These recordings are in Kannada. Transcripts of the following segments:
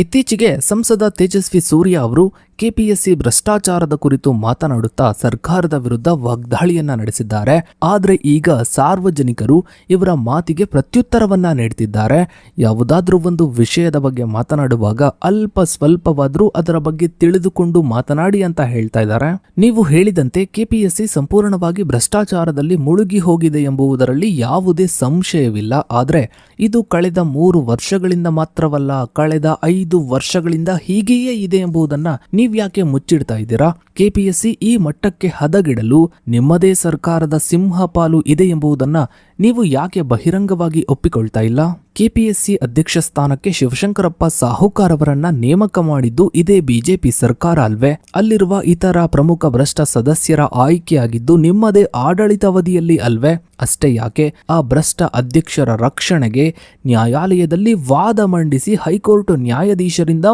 ಇತ್ತೀಚೆಗೆ ಸಂಸದ ತೇಜಸ್ವಿ ಸೂರ್ಯ ಅವರು ಕೆಪಿಎಸ್ಸಿ ಭ್ರಷ್ಟಾಚಾರದ ಕುರಿತು ಮಾತನಾಡುತ್ತಾ ಸರ್ಕಾರದ ವಿರುದ್ಧ ವಾಗ್ದಾಳಿಯನ್ನ ನಡೆಸಿದ್ದಾರೆ. ಆದರೆ ಈಗ ಸಾರ್ವಜನಿಕರು ಇವರ ಮಾತಿಗೆ ಪ್ರತ್ಯುತ್ತರವನ್ನ ನೀಡುತ್ತಿದ್ದಾರೆ. ಯಾವುದಾದ್ರೂ ಒಂದು ವಿಷಯದ ಬಗ್ಗೆ ಮಾತನಾಡುವಾಗ ಅಲ್ಪ ಸ್ವಲ್ಪವಾದ್ರೂ ಅದರ ಬಗ್ಗೆ ತಿಳಿದುಕೊಂಡು ಮಾತನಾಡಿ ಅಂತ ಹೇಳ್ತಾ ಇದ್ದಾರೆ. ನೀವು ಹೇಳಿದಂತೆ ಕೆಪಿಎಸ್ಸಿ ಸಂಪೂರ್ಣವಾಗಿ ಭ್ರಷ್ಟಾಚಾರದಲ್ಲಿ ಮುಳುಗಿ ಹೋಗಿದೆ ಎಂಬುದರಲ್ಲಿ ಯಾವುದೇ ಸಂಶಯವಿಲ್ಲ. ಆದರೆ ಇದು ಕಳೆದ 3 ವರ್ಷಗಳಿಂದ ಮಾತ್ರವಲ್ಲ, ಕಳೆದ 5 ವರ್ಷಗಳಿಂದ ಹೀಗೆಯೇ ಇದೆ ಎಂಬುದನ್ನ ನೀವ್ಯಾಕೆ ಮುಚ್ಚಿಡ್ತಾ ಇದ್ದೀರಾ? ಕೆಪಿಎಸ್ಸಿ ಈ ಮಟ್ಟಕ್ಕೆ ಹದಗೆಡಲು ನಿಮ್ಮದೇ ಸರ್ಕಾರದ ಸಿಂಹಪಾಲು ಇದೆ ಎಂಬುದನ್ನ ನೀವು ಯಾಕೆ ಬಹಿರಂಗವಾಗಿ ಒಪ್ಪಿಕೊಳ್ತಾ ಇಲ್ಲ? ಕೆಪಿಎಸ್ಸಿ ಅಧ್ಯಕ್ಷ ಸ್ಥಾನಕ್ಕೆ ಶಿವಶಂಕರಪ್ಪ ಸಾಹುಕಾರ್ ಅವರನ್ನ ನೇಮಕ ಮಾಡಿದ್ದು ಇದೇ ಬಿಜೆಪಿ ಸರ್ಕಾರ ಅಲ್ವೇ? ಅಲ್ಲಿರುವ ಇತರ ಪ್ರಮುಖ ಭ್ರಷ್ಟ ಸದಸ್ಯರ ಆಯ್ಕೆಯಾಗಿದ್ದು ನಿಮ್ಮದೇ ಆಡಳಿತಾವಧಿಯಲ್ಲಿ ಅಲ್ವೇ? ಅಷ್ಟೇ ಯಾಕೆ, ಆ ಭ್ರಷ್ಟ ಅಧ್ಯಕ್ಷರ ರಕ್ಷಣೆಗೆ ನ್ಯಾಯಾಲಯದಲ್ಲಿ ವಾದ ಮಂಡಿಸಿ ಹೈಕೋರ್ಟ್ ನ್ಯಾಯಾಧೀಶರಿಂದ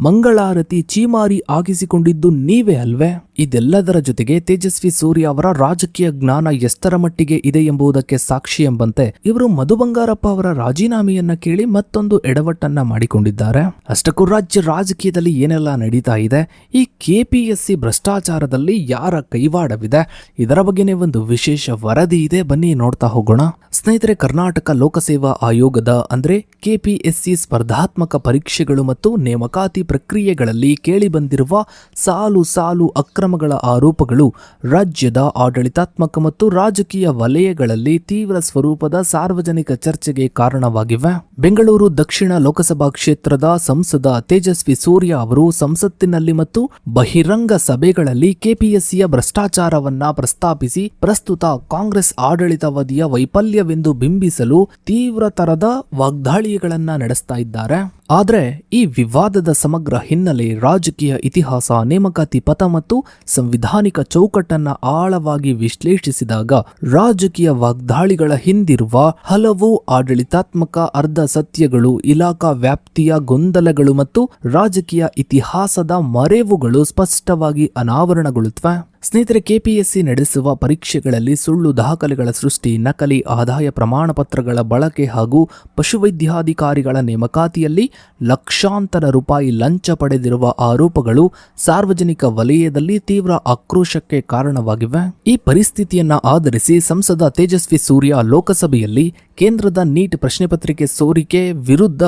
ಮಂಗಳಾರತಿ ಚೀಮಾರಿ ಆಗಿಸಿಕೊಂಡಿದ್ದು ನೀವೇ ಅಲ್ವೇ? ಇದೆಲ್ಲದರ ಜೊತೆಗೆ ತೇಜಸ್ವಿ ಸೂರ್ಯ ಅವರ ರಾಜಕೀಯ ಜ್ಞಾನ ಎಷ್ಟರ ಮಟ್ಟಿಗೆ ಇದೆ ಎಂಬುದಕ್ಕೆ ಸಾಕ್ಷಿ ಎಂಬಂತೆ ಇವರು ಮಧು ಬಂಗಾರಪ್ಪ ಅವರ ರಾಜೀನಾಮೆಯನ್ನ ಕೇಳಿ ಮತ್ತೊಂದು ಎಡವಟ್ಟನ್ನ ಮಾಡಿಕೊಂಡಿದ್ದಾರೆ. ಅಷ್ಟಕ್ಕೂ ರಾಜ್ಯ ರಾಜಕೀಯದಲ್ಲಿ ಏನೆಲ್ಲ ನಡೀತಾ ಇದೆ, ಈ ಕೆಪಿಎಸ್ಸಿ ಭ್ರಷ್ಟಾಚಾರದಲ್ಲಿ ಯಾರ ಕೈವಾಡವಿದೆ, ಇದರ ಬಗ್ಗೆನೇ ಒಂದು ವಿಶೇಷ ವರದಿ ಇದೆ, ಬನ್ನಿ ನೋಡ್ತಾ ಹೋಗೋಣ. ಸ್ನೇಹಿತರೆ, ಕರ್ನಾಟಕ ಲೋಕಸೇವಾ ಆಯೋಗದ ಅಂದ್ರೆ ಕೆಪಿಎಸ್ಸಿ ಸ್ಪರ್ಧಾತ್ಮಕ ಪರೀಕ್ಷೆಗಳು ಮತ್ತು ನೇಮಕಾತಿ ಪ್ರಕ್ರಿಯೆಗಳಲ್ಲಿ ಕೇಳಿಬಂದಿರುವ ಸಾಲು ಸಾಲು ಅಕ್ರಮಗಳ ಆರೋಪಗಳು ರಾಜ್ಯದ ಆಡಳಿತಾತ್ಮಕ ಮತ್ತು ರಾಜಕೀಯ ವಲಯಗಳಲ್ಲಿ ತೀವ್ರ ಸ್ವರೂಪದ ಸಾರ್ವಜನಿಕ ಚರ್ಚೆಗೆ ಕಾರಣವಾಗಿವೆ. ಬೆಂಗಳೂರು ದಕ್ಷಿಣ ಲೋಕಸಭಾ ಕ್ಷೇತ್ರದ ಸಂಸದ ತೇಜಸ್ವಿ ಸೂರ್ಯ ಅವರು ಸಂಸತ್ತಿನಲ್ಲಿ ಮತ್ತು ಬಹಿರಂಗ ಸಭೆಗಳಲ್ಲಿ ಕೆಪಿಎಸ್ಸಿಯ ಭ್ರಷ್ಟಾಚಾರವನ್ನ ಪ್ರಸ್ತಾಪಿಸಿ ಪ್ರಸ್ತುತ ಕಾಂಗ್ರೆಸ್ ಆಡಳಿತಾವಧಿಯ ವೈಫಲ್ಯವೆಂದು ಬಿಂಬಿಸಲು ತೀವ್ರ ತರದ ವಾಗ್ದಾಳಿಗಳನ್ನ ನಡೆಸ್ತಾ ಇದ್ದಾರೆ. ಆದರೆ ಈ ವಿವಾದದ ಸಮಗ್ರ ಹಿನ್ನೆಲೆ, ರಾಜಕೀಯ ಇತಿಹಾಸ, ನೇಮಕಾತಿ ಪಥ ಮತ್ತು ಸಂವಿಧಾನಿಕ ಚೌಕಟ್ಟನ್ನ ಆಳವಾಗಿ ವಿಶ್ಲೇಷಿಸಿದಾಗ ರಾಜಕೀಯ ವಾಗ್ದಾಳಿಗಳ ಹಿಂದಿರುವ ಹಲವು ಆಡಳಿತಾತ್ಮಕ ಅರ್ಧ ಸತ್ಯಗಳು, ಇಲಾಖಾ ವ್ಯಾಪ್ತಿಯ ಗೊಂದಲಗಳು ಮತ್ತು ರಾಜಕೀಯ ಇತಿಹಾಸದ ಮರೆವುಗಳು ಸ್ಪಷ್ಟವಾಗಿ ಅನಾವರಣಗೊಳ್ಳುತ್ತವೆ. ಸ್ನೇಹಿತರೆ, ಕೆಪಿಎಸ್ಸಿ ನಡೆಸುವ ಪರೀಕ್ಷೆಗಳಲ್ಲಿ ಸುಳ್ಳು ದಾಖಲೆಗಳ ಸೃಷ್ಟಿ, ನಕಲಿ ಆದಾಯ ಪ್ರಮಾಣ ಪತ್ರಗಳ ಬಳಕೆ ಹಾಗೂ ಪಶುವೈದ್ಯಾಧಿಕಾರಿಗಳ ನೇಮಕಾತಿಯಲ್ಲಿ ಲಕ್ಷಾಂತರ ರೂಪಾಯಿ ಲಂಚ ಪಡೆದಿರುವ ಆರೋಪಗಳು ಸಾರ್ವಜನಿಕ ವಲಯದಲ್ಲಿ ತೀವ್ರ ಆಕ್ರೋಶಕ್ಕೆ ಕಾರಣವಾಗಿವೆ. ಈ ಪರಿಸ್ಥಿತಿಯನ್ನ ಆಧರಿಸಿ ಸಂಸದ ತೇಜಸ್ವಿ ಸೂರ್ಯ ಲೋಕಸಭೆಯಲ್ಲಿ ಕೇಂದ್ರದ ನೀಟ್ ಪ್ರಶ್ನೆ ಪತ್ರಿಕೆ ಸೋರಿಕೆ ವಿರುದ್ಧ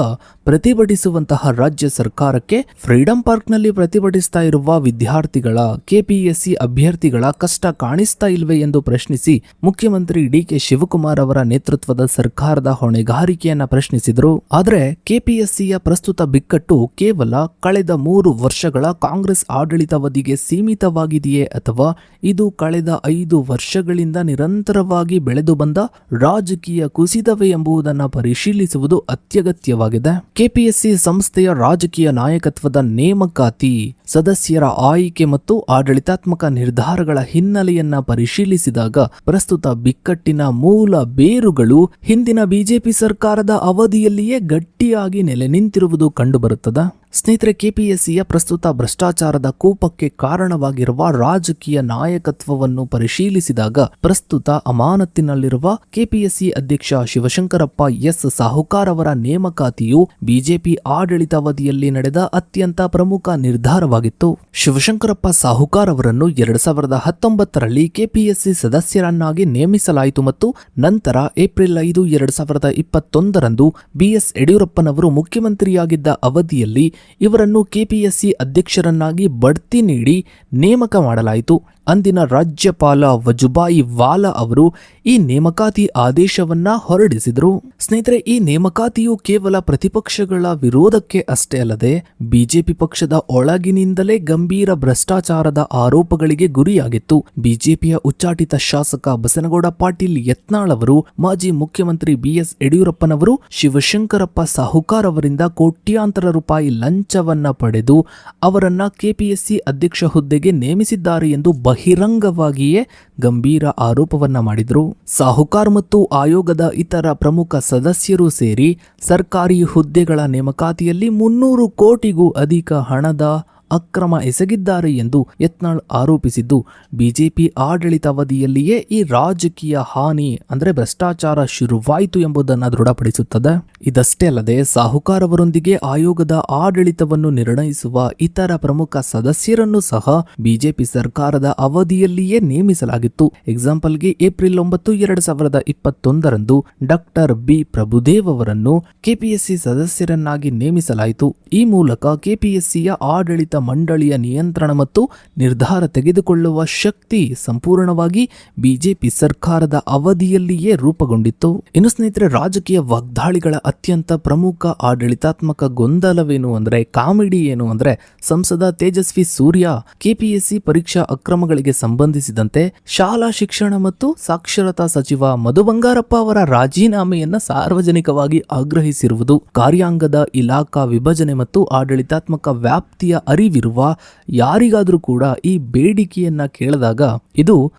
ಪ್ರತಿಭಟಿಸುವಂತಹ ರಾಜ್ಯ ಸರ್ಕಾರಕ್ಕೆ ಫ್ರೀಡಂ ಪಾರ್ಕ್ನಲ್ಲಿ ಪ್ರತಿಭಟಿಸ್ತಾ ಇರುವ ವಿದ್ಯಾರ್ಥಿಗಳ, ಕೆಪಿಎಸ್ಸಿ ಅಭ್ಯರ್ಥಿಗಳ ಕಷ್ಟ ಕಾಣಿಸ್ತಾ ಇಲ್ವೇ ಎಂದು ಪ್ರಶ್ನಿಸಿ ಮುಖ್ಯಮಂತ್ರಿ ಡಿಕೆ ಶಿವಕುಮಾರ್ ಅವರ ನೇತೃತ್ವದ ಸರ್ಕಾರದ ಹೊಣೆಗಾರಿಕೆಯನ್ನ ಪ್ರಶ್ನಿಸಿದರು. ಆದರೆ ಕೆಪಿಎಸ್ಸಿಯ ಪ್ರಸ್ತುತ ಬಿಕ್ಕಟ್ಟು ಕೇವಲ ಕಳೆದ 3 ವರ್ಷಗಳ ಕಾಂಗ್ರೆಸ್ ಆಡಳಿತಾವಧಿಗೆ ಸೀಮಿತವಾಗಿದೆಯೇ ಅಥವಾ ಇದು ಕಳೆದ 5 ವರ್ಷಗಳಿಂದ ನಿರಂತರವಾಗಿ ಬೆಳೆದು ಬಂದ ರಾಜಕೀಯ ಕುಸಿತವೇ ಎಂಬುದನ್ನು ಪರಿಶೀಲಿಸುವುದು ಅತ್ಯಗತ್ಯವಾಗಿದೆ. ಕೆಪಿಎಸ್ಸಿ ಸಂಸ್ಥೆಯ ರಾಜಕೀಯ ನಾಯಕತ್ವದ ನೇಮಕಾತಿ, ಸದಸ್ಯರ ಆಯ್ಕೆ ಮತ್ತು ಆಡಳಿತಾತ್ಮಕ ನಿರ್ಧಾರಗಳ ಹಿನ್ನೆಲೆಯನ್ನ ಪರಿಶೀಲಿಸಿದಾಗ ಪ್ರಸ್ತುತ ಬಿಕ್ಕಟ್ಟಿನ ಮೂಲ ಬೇರುಗಳು ಹಿಂದಿನ ಬಿಜೆಪಿ ಸರ್ಕಾರದ ಅವಧಿಯಲ್ಲಿಯೇ ಗಟ್ಟಿಯಾಗಿ ನೆಲೆ ನಿಂತಿರುವುದು ಕಂಡುಬರುತ್ತದೆ. ಸ್ನೇಹಿತರೆ, ಕೆಪಿಎಸ್ಸಿಯ ಪ್ರಸ್ತುತ ಭ್ರಷ್ಟಾಚಾರದ ಕೂಪಕ್ಕೆ ಕಾರಣವಾಗಿರುವ ರಾಜಕೀಯ ನಾಯಕತ್ವವನ್ನು ಪರಿಶೀಲಿಸಿದಾಗ ಪ್ರಸ್ತುತ ಅಮಾನತಿನಲ್ಲಿರುವ ಕೆಪಿಎಸ್ಸಿ ಅಧ್ಯಕ್ಷ ಶಿವಶಂಕರಪ್ಪ ಎಸ್ ಸಾಹುಕಾರ್ ಅವರ ನೇಮಕಾತಿಯು ಬಿಜೆಪಿ ಆಡಳಿತಾವಧಿಯಲ್ಲಿ ನಡೆದ ಅತ್ಯಂತ ಪ್ರಮುಖ ನಿರ್ಧಾರವಾಗಿತ್ತು. ಶಿವಶಂಕರಪ್ಪ ಸಾಹುಕಾರ್ ಅವರನ್ನು 2019ರಲ್ಲಿ ಕೆಪಿಎಸ್ಸಿ ಸದಸ್ಯರನ್ನಾಗಿ ನೇಮಿಸಲಾಯಿತು ಮತ್ತು ನಂತರ ಏಪ್ರಿಲ್ 5, 2021ರಂದು ಬಿಎಸ್ ಯಡಿಯೂರಪ್ಪನವರು ಮುಖ್ಯಮಂತ್ರಿಯಾಗಿದ್ದ ಅವಧಿಯಲ್ಲಿ ಇವರನ್ನು ಕೆಪಿಎಸ್ಸಿ ಅಧ್ಯಕ್ಷರನ್ನಾಗಿ ಬಡ್ತಿ ನೀಡಿ ನೇಮಕ ಮಾಡಲಾಯಿತು. ಅಂದಿನ ರಾಜ್ಯಪಾಲ ವಜುಭಾಯಿ ವಾಲಾ ಅವರು ಈ ನೇಮಕಾತಿ ಆದೇಶವನ್ನ ಹೊರಡಿಸಿದರು. ಸ್ನೇಹಿತರೆ, ಈ ನೇಮಕಾತಿಯು ಕೇವಲ ಪ್ರತಿಪಕ್ಷಗಳ ವಿರೋಧಕ್ಕೆ ಅಷ್ಟೇ ಅಲ್ಲದೆ ಬಿಜೆಪಿ ಪಕ್ಷದ ಒಳಗಿನಿಂದಲೇ ಗಂಭೀರ ಭ್ರಷ್ಟಾಚಾರದ ಆರೋಪಗಳಿಗೆ ಗುರಿಯಾಗಿತ್ತು. ಬಿಜೆಪಿಯ ಉಚ್ಚಾಟಿತ ಶಾಸಕ ಬಸನಗೌಡ ಪಾಟೀಲ್ ಯತ್ನಾಳ್ ಅವರು, ಮಾಜಿ ಮುಖ್ಯಮಂತ್ರಿ ಬಿಎಸ್ ಯಡಿಯೂರಪ್ಪನವರು ಶಿವಶಂಕರಪ್ಪ ಸಾಹುಕಾರ್ ಅವರಿಂದ ಕೋಟ್ಯಾಂತರ ರೂಪಾಯಿ ಲಂಚವನ್ನ ಪಡೆದು ಅವರನ್ನ ಕೆಪಿಎಸ್ಸಿ ಅಧ್ಯಕ್ಷ ಹುದ್ದೆಗೆ ನೇಮಿಸಿದ್ದಾರೆ ಎಂದು ಬಹಿರಂಗವಾಗಿಯೇ ಗಂಭೀರ ಆರೋಪವನ್ನ ಮಾಡಿದರು. ಸಾಹುಕಾರ್ ಮತ್ತು ಆಯೋಗದ ಇತರ ಪ್ರಮುಖ ಸದಸ್ಯರು ಸೇರಿ ಸರ್ಕಾರಿ ಹುದ್ದೆಗಳ ನೇಮಕಾತಿಯಲ್ಲಿ 300 ಕೋಟಿಗೂ ಅಧಿಕ ಹಣದ ಅಕ್ರಮ ಎಸಗಿದ್ದಾರೆ ಎಂದು ಯತ್ನಾಳ್ ಆರೋಪಿಸಿದ್ದು, ಬಿಜೆಪಿ ಆಡಳಿತಾವಧಿಯಲ್ಲಿಯೇ ಈ ರಾಜಕೀಯ ಹಾನಿ ಅಂದ್ರೆ ಭ್ರಷ್ಟಾಚಾರ ಶುರುವಾಯಿತು ಎಂಬುದನ್ನು ದೃಢಪಡಿಸುತ್ತದೆ. ಇದಷ್ಟೇ ಅಲ್ಲದೆ ಸಾಹುಕಾರ್ ಅವರೊಂದಿಗೆ ಆಯೋಗದ ಆಡಳಿತವನ್ನು ನಿರ್ಣಯಿಸುವ ಇತರ ಪ್ರಮುಖ ಸದಸ್ಯರನ್ನು ಸಹ ಬಿಜೆಪಿ ಸರ್ಕಾರದ ಅವಧಿಯಲ್ಲಿಯೇ ನೇಮಿಸಲಾಗಿತ್ತು. ಎಕ್ಸಾಂಪಲ್ಗೆ ಏಪ್ರಿಲ್ 9, 2021ರಂದು ಡಾಕ್ಟರ್ ಬಿ ಪ್ರಭುದೇವ್ ಅವರನ್ನು ಕೆಪಿಎಸ್ಸಿ ಸದಸ್ಯರನ್ನಾಗಿ ನೇಮಿಸಲಾಯಿತು. ಈ ಮೂಲಕ ಕೆಪಿಎಸ್ಸಿಯ ಆಡಳಿತ ಮಂಡಳಿಯ ನಿಯಂತ್ರಣ ಮತ್ತು ನಿರ್ಧಾರ ತೆಗೆದುಕೊಳ್ಳುವ ಶಕ್ತಿ ಸಂಪೂರ್ಣವಾಗಿ ಬಿಜೆಪಿ ಸರ್ಕಾರದ ಅವಧಿಯಲ್ಲಿಯೇ ರೂಪುಗೊಂಡಿತ್ತು. ಇನ್ನು ಸ್ನೇಹಿತರೆ, ರಾಜಕೀಯ ವಾಗ್ದಾಳಿಗಳ ಅತ್ಯಂತ ಪ್ರಮುಖ ಆಡಳಿತಾತ್ಮಕ ಗೊಂದಲವೇನು ಅಂದ್ರೆ, ಕಾಮಿಡಿ ಏನು ಅಂದ್ರೆ, ಸಂಸದ ತೇಜಸ್ವಿ ಸೂರ್ಯ ಕೆಪಿಎಸ್ಸಿ ಪರೀಕ್ಷಾ ಅಕ್ರಮಗಳಿಗೆ ಸಂಬಂಧಿಸಿದಂತೆ ಶಾಲಾ ಶಿಕ್ಷಣ ಮತ್ತು ಸಾಕ್ಷರತಾ ಸಚಿವ ಮಧು ಬಂಗಾರಪ್ಪ ಅವರ ರಾಜೀನಾಮೆಯನ್ನ ಸಾರ್ವಜನಿಕವಾಗಿ ಆಗ್ರಹಿಸಿರುವುದು. ಕಾರ್ಯಾಂಗದ ಇಲಾಖಾ ವಿಭಜನೆ ಮತ್ತು ಆಡಳಿತಾತ್ಮಕ ವ್ಯಾಪ್ತಿಯ ಅರಿವಿರುವ ಯಾರಿಗಾದ್ರೂ ಕೂಡ ಈ ಬೇಡಿಕೆಯನ್ನ ಕೇಳಿದಾಗ ಇದು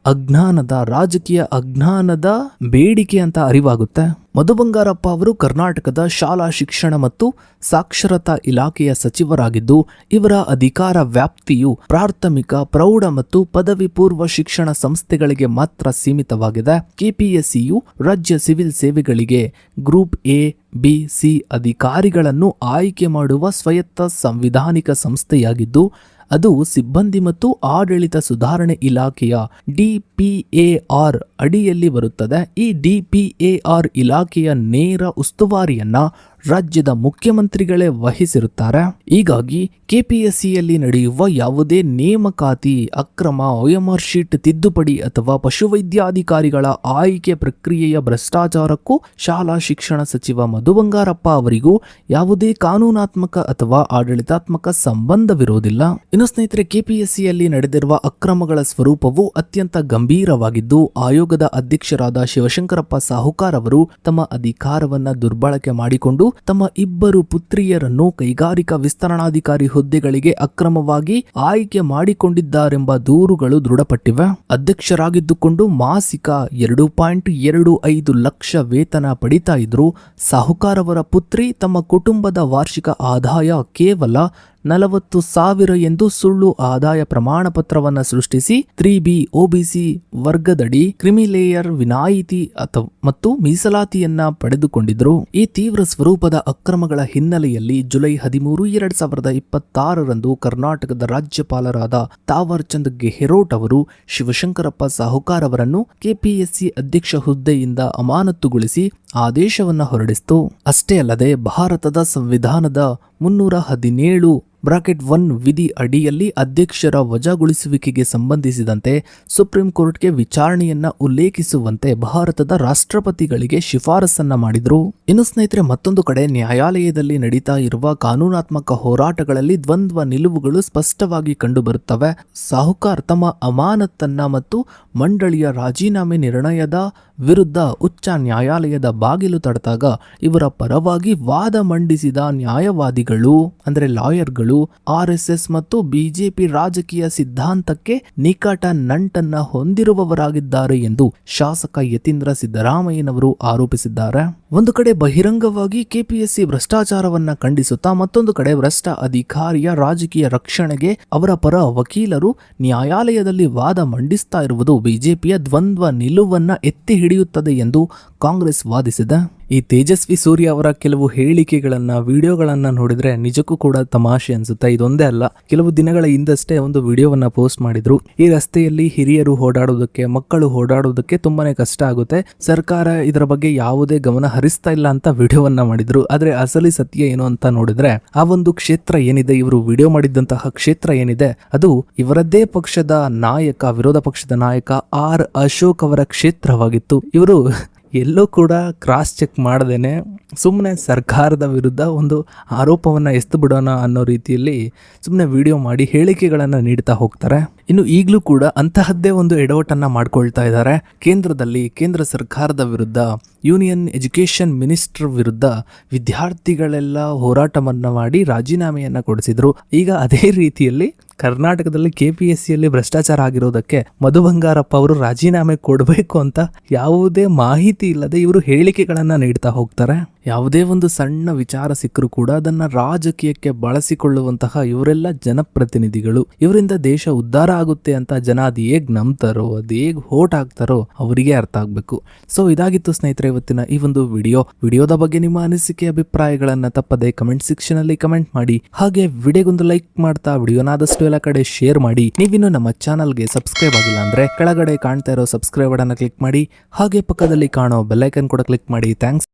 ರಾಜಕೀಯ ಅಜ್ಞಾನದ ಬೇಡಿಕೆ ಅಂತ ಅರಿವಾಗುತ್ತೆ. ಮಧು ಬಂಗಾರಪ್ಪ ಅವರು ಕರ್ನಾಟಕದ ಶಾಲಾ ಶಿಕ್ಷಣ ಮತ್ತು ಸಾಕ್ಷರತಾ ಇಲಾಖೆಯ ಸಚಿವರಾಗಿದ್ದು, ಇವರ ಅಧಿಕಾರ ವ್ಯಾಪ್ತಿಯು ಪ್ರಾಥಮಿಕ, ಪ್ರೌಢ ಮತ್ತು ಪದವಿ ಪೂರ್ವ ಶಿಕ್ಷಣ ಸಂಸ್ಥೆಗಳಿಗೆ ಮಾತ್ರ ಸೀಮಿತವಾಗಿದೆ. ಕೆಪಿಎಸ್ಸಿಯು ರಾಜ್ಯ ಸಿವಿಲ್ ಸೇವೆಗಳಿಗೆ ಗ್ರೂಪ್ ಎ, ಬಿ, ಸಿ ಅಧಿಕಾರಿಗಳನ್ನು ಆಯ್ಕೆ ಮಾಡುವ ಸ್ವಾಯತ್ತ ಸಂವಿಧಾನಿಕ ಸಂಸ್ಥೆಯಾಗಿದ್ದು, ಅದು ಸಿಬ್ಬಂದಿ ಮತ್ತು ಆಡಳಿತ ಸುಧಾರಣೆ ಇಲಾಖೆಯ ಡಿಪಿಎಆರ್ ಅಡಿಯಲ್ಲಿ ಬರುತ್ತದೆ. ಈ ಡಿಪಿಎಆರ್ ಇಲಾಖೆಯ ನೇರ ಉಸ್ತುವಾರಿಯನ್ನ ರಾಜ್ಯದ ಮುಖ್ಯಮಂತ್ರಿಗಳೇ ವಹಿಸಿರುತ್ತಾರೆ. ಹೀಗಾಗಿ ಕೆಪಿಎಸ್ಸಿಯಲ್ಲಿ ನಡೆಯುವ ಯಾವುದೇ ನೇಮಕಾತಿ, ಅಕ್ರಮ, OMR ಶೀಟ್ ತಿದ್ದುಪಡಿ ಅಥವಾ ಪಶುವೈದ್ಯಾಧಿಕಾರಿಗಳ ಆಯ್ಕೆ ಪ್ರಕ್ರಿಯೆಯ ಭ್ರಷ್ಟಾಚಾರಕ್ಕೂ ಶಾಲಾ ಶಿಕ್ಷಣ ಸಚಿವ ಮಧು ಬಂಗಾರಪ್ಪ ಅವರಿಗೂ ಯಾವುದೇ ಕಾನೂನಾತ್ಮಕ ಅಥವಾ ಆಡಳಿತಾತ್ಮಕ ಸಂಬಂಧವಿರುವುದಿಲ್ಲ. ಇನ್ನು ಸ್ನೇಹಿತರೆ, ಕೆಪಿಎಸ್ಸಿಯಲ್ಲಿ ನಡೆದಿರುವ ಅಕ್ರಮಗಳ ಸ್ವರೂಪವು ಅತ್ಯಂತ ಗಂಭೀರವಾಗಿದ್ದು, ಆಯೋಗದ ಅಧ್ಯಕ್ಷರಾದ ಶಿವಶಂಕರಪ್ಪ ಸಾಹುಕಾರ್ ಅವರು ತಮ್ಮ ಅಧಿಕಾರವನ್ನ ದುರ್ಬಳಕೆ ಮಾಡಿಕೊಂಡು ತಮ್ಮ ಇಬ್ಬರು ಪುತ್ರಿಯರನ್ನು ಕೈಗಾರಿಕಾ ವಿಸ್ತರಣಾಧಿಕಾರಿ ಹುದ್ದೆಗಳಿಗೆ ಅಕ್ರಮವಾಗಿ ಆಯ್ಕೆ ಮಾಡಿಕೊಂಡಿದ್ದಾರೆಂಬ ದೂರುಗಳು ದೃಢಪಟ್ಟಿವೆ. ಅಧ್ಯಕ್ಷರಾಗಿದ್ದುಕೊಂಡು ಮಾಸಿಕ 2.25 ಲಕ್ಷ ವೇತನ ಪಡಿತಾ ಇದ್ರು. ಸಾಹುಕಾರ್ ಅವರ ಪುತ್ರಿ ತಮ್ಮ ಕುಟುಂಬದ ವಾರ್ಷಿಕ ಆದಾಯ ಕೇವಲ 40,000 ಎಂದು ಸುಳ್ಳು ಆದಾಯ ಪ್ರಮಾಣ ಪತ್ರವನ್ನು ಸೃಷ್ಟಿಸಿ 3B OBC ವರ್ಗದಡಿ ಕ್ರಿಮಿಲೇಯರ್ ವಿನಾಯಿತಿ ಮತ್ತು ಮೀಸಲಾತಿಯನ್ನ ಪಡೆದುಕೊಂಡಿದ್ರು. ಈ ತೀವ್ರ ಸ್ವರೂಪದ ಅಕ್ರಮಗಳ ಹಿನ್ನೆಲೆಯಲ್ಲಿ ಜುಲೈ 13, 2026ರಂದು ಕರ್ನಾಟಕದ ರಾಜ್ಯಪಾಲರಾದ ತಾವರ್ ಚಂದ್ ಗೆಹ್ಲೋಟ್ ಅವರು ಶಿವಶಂಕರಪ್ಪ ಸಾಹುಕಾರ್ ಅವರನ್ನು ಕೆಪಿಎಸ್ಸಿ ಅಧ್ಯಕ್ಷ ಹುದ್ದೆಯಿಂದ ಅಮಾನತುಗೊಳಿಸಿ ಆದೇಶವನ್ನ ಹೊರಡಿಸಿತು. ಅಷ್ಟೇ ಅಲ್ಲದೆ ಭಾರತದ ಸಂವಿಧಾನದ 317(1) ವಿಧಿ ಅಡಿಯಲ್ಲಿ ಅಧ್ಯಕ್ಷರ ವಜಾಗೊಳಿಸುವಿಕೆಗೆ ಸಂಬಂಧಿಸಿದಂತೆ ಸುಪ್ರೀಂ ಕೋರ್ಟ್ಗೆ ವಿಚಾರಣೆಯನ್ನ ಉಲ್ಲೇಖಿಸುವಂತೆ ಭಾರತದ ರಾಷ್ಟ್ರಪತಿಗಳಿಗೆ ಶಿಫಾರಸನ್ನ ಮಾಡಿದ್ರು. ಇನ್ನು ಸ್ನೇಹಿತರೆ, ಮತ್ತೊಂದು ಕಡೆ ನ್ಯಾಯಾಲಯದಲ್ಲಿ ನಡೀತಾ ಇರುವ ಕಾನೂನಾತ್ಮಕ ಹೋರಾಟಗಳಲ್ಲಿ ದ್ವಂದ್ವ ನಿಲುವುಗಳು ಸ್ಪಷ್ಟವಾಗಿ ಕಂಡುಬರುತ್ತವೆ. ಸಾಹುಕಾರ್ ತಮ್ಮ ಅಮಾನತನ್ನ ಮತ್ತು ಮಂಡಳಿಯ ರಾಜೀನಾಮೆ ನಿರ್ಣಯದ ವಿರುದ್ಧ ಉಚ್ಚ ನ್ಯಾಯಾಲಯದ ಬಾಗಿಲು ತಡೆದಾಗ ಇವರ ಪರವಾಗಿ ವಾದ ಮಂಡಿಸಿದ ನ್ಯಾಯವಾದಿಗಳು ಅಂದ್ರೆ ಲಾಯರ್ಗಳು RSS ಮತ್ತು ಬಿಜೆಪಿ ರಾಜಕೀಯ ಸಿದ್ಧಾಂತಕ್ಕೆ ನಿಕಟ ನಂಟನ್ನ ಹೊಂದಿರುವವರಾಗಿದ್ದಾರೆ ಎಂದು ಶಾಸಕ ಯತೀಂದ್ರ ಸಿದ್ದರಾಮಯ್ಯನವರು ಆರೋಪಿಸಿದ್ದಾರೆ. ಒಂದು ಕಡೆ ಬಹಿರಂಗವಾಗಿ ಕೆಪಿಎಸ್ಸಿ ಭ್ರಷ್ಟಾಚಾರವನ್ನ ಖಂಡಿಸುತ್ತಾ, ಮತ್ತೊಂದು ಕಡೆ ಭ್ರಷ್ಟ ಅಧಿಕಾರಿಯ ರಾಜಕೀಯ ರಕ್ಷಣೆಗೆ ಅವರ ಪರ ವಕೀಲರು ನ್ಯಾಯಾಲಯದಲ್ಲಿ ವಾದ ಮಂಡಿಸ್ತಾ ಇರುವುದು ಬಿಜೆಪಿಯ ದ್ವಂದ್ವ ನಿಲುವನ್ನ ಎತ್ತಿ ಹಿಡಿಯುತ್ತದೆ ಎಂದು ಕಾಂಗ್ರೆಸ್ ವಾದಿಸಿದೆ. ಈ ತೇಜಸ್ವಿ ಸೂರ್ಯ ಅವರ ಕೆಲವು ಹೇಳಿಕೆಗಳನ್ನ, ವಿಡಿಯೋಗಳನ್ನ ನೋಡಿದ್ರೆ ನಿಜಕ್ಕೂ ಕೂಡ ತಮಾಷೆ ಅನ್ಸುತ್ತೆ. ಇದೊಂದೇ ಅಲ್ಲ, ಕೆಲವು ದಿನಗಳ ಹಿಂದಷ್ಟೇ ಒಂದು ವಿಡಿಯೋವನ್ನ ಪೋಸ್ಟ್ ಮಾಡಿದ್ರು. ಈ ರಸ್ತೆಯಲ್ಲಿ ಹಿರಿಯರು ಓಡಾಡೋದಕ್ಕೆ, ಮಕ್ಕಳು ಓಡಾಡೋದಕ್ಕೆ ತುಂಬಾನೇ ಕಷ್ಟ ಆಗುತ್ತೆ, ಸರ್ಕಾರ ಇದರ ಬಗ್ಗೆ ಯಾವುದೇ ಗಮನ ಹರಿಸ್ತಾ ಇಲ್ಲ ಅಂತ ವಿಡಿಯೋವನ್ನ ಮಾಡಿದ್ರು. ಆದ್ರೆ ಅಸಲಿ ಸತ್ಯ ಏನು ಅಂತ ನೋಡಿದ್ರೆ, ಆ ಒಂದು ಕ್ಷೇತ್ರ ಏನಿದೆ, ಇವರು ವಿಡಿಯೋ ಮಾಡಿದಂತಹ ಕ್ಷೇತ್ರ ಏನಿದೆ, ಅದು ಇವರದ್ದೇ ಪಕ್ಷದ ನಾಯಕ, ವಿರೋಧ ಪಕ್ಷದ ನಾಯಕ ಆರ್ ಅಶೋಕ್ ಅವರ ಕ್ಷೇತ್ರವಾಗಿತ್ತು. ಇವರು ಎಲ್ಲೂ ಕೂಡ ಕ್ರಾಸ್ ಚೆಕ್ ಮಾಡದೇನೆ ಸುಮ್ಮನೆ ಸರ್ಕಾರದ ವಿರುದ್ಧ ಒಂದು ಆರೋಪವನ್ನು ಎಸ್ದು ಬಿಡೋಣ ಅನ್ನೋ ರೀತಿಯಲ್ಲಿ ಸುಮ್ಮನೆ ವಿಡಿಯೋ ಮಾಡಿ ಹೇಳಿಕೆಗಳನ್ನು ನೀಡ್ತಾ ಹೋಗ್ತಾರೆ. ಇನ್ನು ಈಗಲೂ ಕೂಡ ಅಂತಹದ್ದೇ ಒಂದು ಎಡವಟ್ಟನ್ನ ಮಾಡ್ಕೊಳ್ತಾ ಇದ್ದಾರೆ. ಕೇಂದ್ರದಲ್ಲಿ ಕೇಂದ್ರ ಸರ್ಕಾರದ ವಿರುದ್ಧ ಯೂನಿಯನ್ ಎಜುಕೇಷನ್ ಮಿನಿಸ್ಟರ್ ವಿರುದ್ಧ ವಿದ್ಯಾರ್ಥಿಗಳೆಲ್ಲ ಹೋರಾಟವನ್ನ ಮಾಡಿ ರಾಜೀನಾಮೆಯನ್ನ ಕೊಡಿಸಿದ್ರು. ಈಗ ಅದೇ ರೀತಿಯಲ್ಲಿ ಕರ್ನಾಟಕದಲ್ಲಿ KPSCಯಲ್ಲಿ ಭ್ರಷ್ಟಾಚಾರ ಆಗಿರೋದಕ್ಕೆ ಮಧು ಬಂಗಾರಪ್ಪ ಅವರು ರಾಜೀನಾಮೆ ಕೊಡಬೇಕು ಅಂತ ಯಾವುದೇ ಮಾಹಿತಿ ಇಲ್ಲದೆ ಇವರು ಹೇಳಿಕೆಗಳನ್ನ ನೀಡ್ತಾ ಹೋಗ್ತಾರೆ. ಯಾವುದೇ ಒಂದು ಸಣ್ಣ ವಿಚಾರ ಸಿಕ್ಕರೂ ಕೂಡ ಅದನ್ನ ರಾಜಕೀಯಕ್ಕೆ ಬಳಸಿಕೊಳ್ಳುವಂತಹ ಇವರೆಲ್ಲ ಜನಪ್ರತಿನಿಧಿಗಳು. ಇವರಿಂದ ದೇಶ ಉದ್ಧಾರ ಆಗುತ್ತೆ ಅಂತ ಜನ ಅದು ಹೇಗ್ ನಂಬ್ತಾರೋ, ಅದು ಹೇಗ್ ಹೋಟ್ ಹಾಕ್ತಾರೋ ಅವರಿಗೆ ಅರ್ಥ ಆಗ್ಬೇಕು. ಸೊ ಇದಾಗಿತ್ತು ಸ್ನೇಹಿತರೆ ಇವತ್ತಿನ ಈ ಒಂದು ವಿಡಿಯೋದ ಬಗ್ಗೆ ನಿಮ್ಮ ಅನಿಸಿಕೆ ಅಭಿಪ್ರಾಯಗಳನ್ನ ತಪ್ಪದೆ ಕಮೆಂಟ್ ಸೆಕ್ಷನ್ ಅಲ್ಲಿ ಕಮೆಂಟ್ ಮಾಡಿ. ಹಾಗೆ ವಿಡಿಯೋಗೊಂದು ಲೈಕ್ ಮಾಡ್ತಾ ವಿಡಿಯೋನಾದಷ್ಟು ಎಲ್ಲ ಕಡೆ ಶೇರ್ ಮಾಡಿ. ನೀವಿನ್ನು ನಮ್ಮ ಚಾನಲ್ಗೆ ಸಬ್ಸ್ಕ್ರೈಬ್ ಆಗಿಲ್ಲ ಅಂದ್ರೆ ಕೆಳಗಡೆ ಕಾಣ್ತಾ ಇರೋ ಸಬ್ಸ್ಕ್ರೈಬ್ ಬಟನ್ ಕ್ಲಿಕ್ ಮಾಡಿ. ಹಾಗೆ ಪಕ್ಕದಲ್ಲಿ ಕಾಣೋ ಬೆಲ್ ಐಕನ್ ಕೂಡ ಕ್ಲಿಕ್ ಮಾಡಿ. ಥ್ಯಾಂಕ್ಸ್.